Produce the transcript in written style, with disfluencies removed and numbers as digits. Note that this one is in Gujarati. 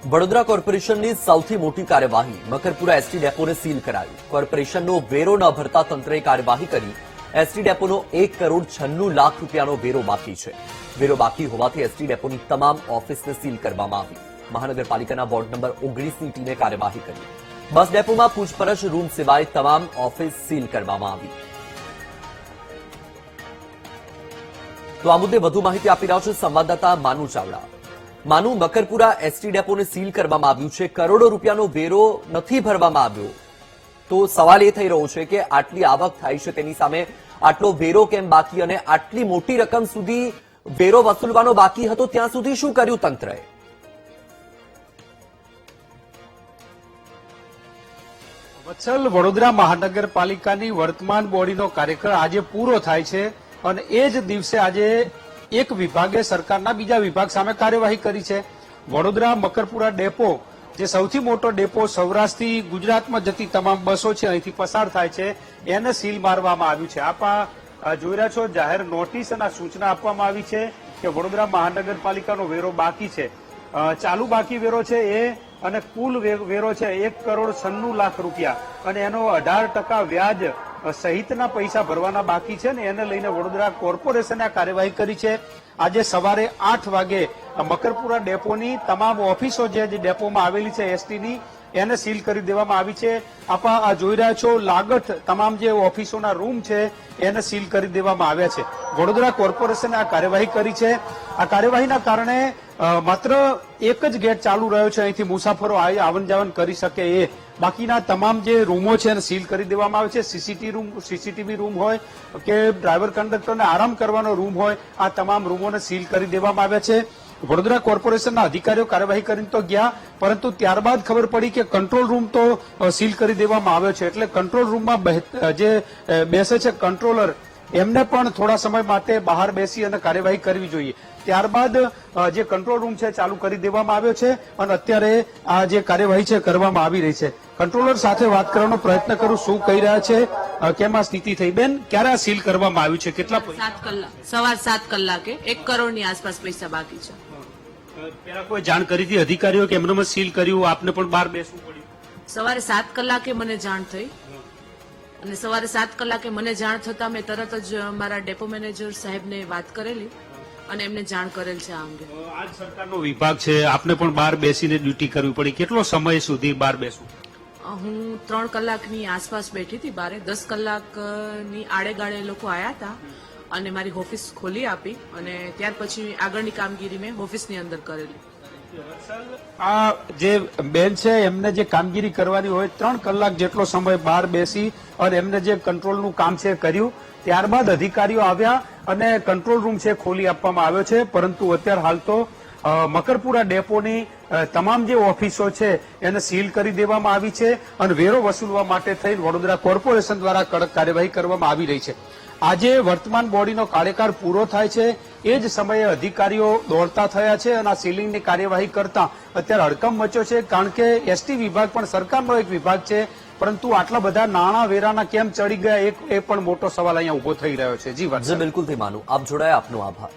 વડોદરા કોર્પોરેશનની સૌથી મોટી કાર્યવાહી મકરપુરા એસટી ડેપોને સીલ કરાયું। કોર્પોરેશનનો વેરો ન ભરતા તંત્રએ કાર્યવાહી કરી। એસટી ડેપોનો 1 કરોડ 96 લાખ રૂપિયાનો વેરો બાકી છે। વેરો બાકી હોવાથી એસટી ડેપોની તમામ ઓફિસને સીલ કરવામાં આવી। મહાનગરપાલિકાના વોર્ડ નંબર 19ની ટીમે કાર્યવાહી કરી। બસ ડેપોમાં પૂછપરછ રૂમ સિવાય તમામ ઓફિસ સીલ કરવામાં આવી। તો આ મુદ્દે વધુ માહિતી આપી રહ્યા છે સંવાદદાતા માનુ ચાવડા। માનુ, મકરપુરા એસટી ડેપોને સીલ કરવામાં આવ્યું છે, કરોડો રૂપિયાનો વેરો નથી ભરવામાં આવ્યો, તો સવાલ એ થઈ રહ્યો છે કે આટલી આવક થાય છે તેની સામે આટલો વેરો કેમ બાકી, અને આટલી મોટી રકમ સુધી વેરો વસૂલવાનો બાકી હતો ત્યાં સુધી શું કર્યું તંત્રએ? વત્સલ, વડોદરા મહાનગરપાલિકાની વર્તમાન બોડીનો કાર્યકાળ આજે પૂરો થાય છે અને એ જ દિવસે આજે એક વિભાગે સરકારના બીજા વિભાગ સામે કાર્યવાહી કરી છે। વડોદરા મકરપુરા ડેપો, જે સૌથી મોટો ડેપો સૌરાષ્ટ્રથી ગુજરાતમાં જતી તમામ બસો છે અહીંથી પસાર થાય છે, એને સીલ મારવામાં આવ્યું છે। આપ જોઈ રહ્યા છો, જાહેર નોટિસ અને સૂચના આપવામાં આવી છે કે વડોદરા મહાનગરપાલિકાનો વેરો બાકી છે, ચાલુ બાકી વેરો છે એ, અને કુલ વેરો છે 1 કરોડ 96 લાખ રૂપિયા, અને એનો 18% વ્યાજ સહિતના પૈસા ભરવાના બાકી છે ને એને લઈને વડોદરા કોર્પોરેશને આ કાર્યવાહી કરી છે। આજે સવારે 8 વાગે મકરપુરા ડેપોની તમામ ઓફિસો જે ડેપોમાં આવેલી છે એસટીની, એને સીલ કરી દેવામાં આવી છે। આપ આ જોઈ રહ્યા છો, લાગત તમામ જે ઓફિસોના રૂમ છે એને સીલ કરી દેવામાં આવ્યા છે। વડોદરા કોર્પોરેશને આ કાર્યવાહી કરી છે। આ કાર્યવાહીના કારણે માત્ર એક જ ગેટ ચાલુ રહ્યો છે, અહીંથી મુસાફરો આવન જાવન કરી શકે એ, બાકીના તમામ જે રૂમો છે એને સીલ કરી દેવામાં આવે છે। સીસીટીવી રૂમ હોય કે ડ્રાઈવર કંડક્ટરને આરામ કરવાનો રૂમ હોય, આ તમામ રૂમોને સીલ કરી દેવામાં આવ્યા છે। વડોદરા કોર્પોરેશનના અધિકારીઓ કાર્યવાહી કરીને તો ગયા, પરંતુ ત્યારબાદ ખબર પડી કે કંટ્રોલ રૂમ તો સીલ કરી દેવામાં આવ્યો છે, એટલે કંટ્રોલ રૂમમાં જે બેસે છે કંટ્રોલર, એમને પણ થોડા સમય માટે બહાર બેસી અને કાર્યવાહી કરવી જોઈએ। ત્યારબાદ જે કંટ્રોલ રૂમ છે ચાલુ કરી દેવામાં આવ્યો છે અને અત્યારે આ જે કાર્યવાહી છે કરવામાં આવી રહી છે। કંટ્રોલર સાથે વાત કરવાનો પ્રયત્ન કરું, શું કહી રહ્યા છે, કેમ આ સ્થિતિ થઈ? બેન, ક્યારે આ સીલ કરવામાં આવ્યું છે? કેટલા? 7 કલાક, સવાર 7 કલાકે 1 કરોડની આસપાસ પૈસા બાકી છે। પેલા કોઈ જાણ કરી હતી અધિકારીઓ કે એમને સીલ કર્યું, આપને પણ બહાર બેસવું પડ્યું? સવારે 7 કલાકે મને જાણ થઈ, અને સવારે 7 કલાકે મને જાણ થતા મેં તરત જ મારા ડેપો મેનેજર સાહેબને વાત કરેલી અને એમને જાણ કરેલ છે આ અંગે। આજ સરકારનો વિભાગ છે, આપને પણ બહાર બેસીને ડ્યુટી કરવી પડી, કેટલો સમય સુધી બહાર બેસવું? હું 3 કલાકની આસપાસ બેઠી હતી બારે। 10 કલાકની આડેગાળે લોકો આવ્યા હતા અને મારી ઓફિસ ખોલી આપી, અને ત્યાર પછી આગળની કામગીરી મેં ઓફિસની અંદર કરેલી। આ જે બેન છે એમને જે કામગીરી કરવાની હોય, 3 કલાક જેટલો સમય બહાર બેસી અને એમને જે કંટ્રોલનું કામ છે કર્યું, ત્યારબાદ અધિકારીઓ આવ્યા અને કંટ્રોલ રૂમ છે ખોલી આપવામાં આવ્યો છે। પરંતુ અત્યારે હાલ તો મકરપુરા ડેપોની તમામ જે ઓફિસો છે એને સીલ કરી દેવામાં આવી છે અને વેરો વસૂલવા માટે થઈ વડોદરા કોર્પોરેશન દ્વારા કડક કાર્યવાહી કરવામાં આવી રહી છે। આજે વર્તમાન બોડીનો કાર્યકાળ પૂરો થાય છે, એ જ સમયે અધિકારીઓ દોડતા થયા છે અને આ સીલિંગની કાર્યવાહી કરતા અત્યારે હડકંપ મચ્યો છે, કારણ કે એસટી વિભાગ પણ સરકારનો એક વિભાગ છે, પરંતુ આટલા બધા નાણાં વેરાના કેમ ચડી ગયા એ પણ મોટો સવાલ અહીંયા ઉભો થઈ રહ્યો છે। જી વાત, બિલકુલ થી માનું, આપ જોડાયા, આપનો આભાર।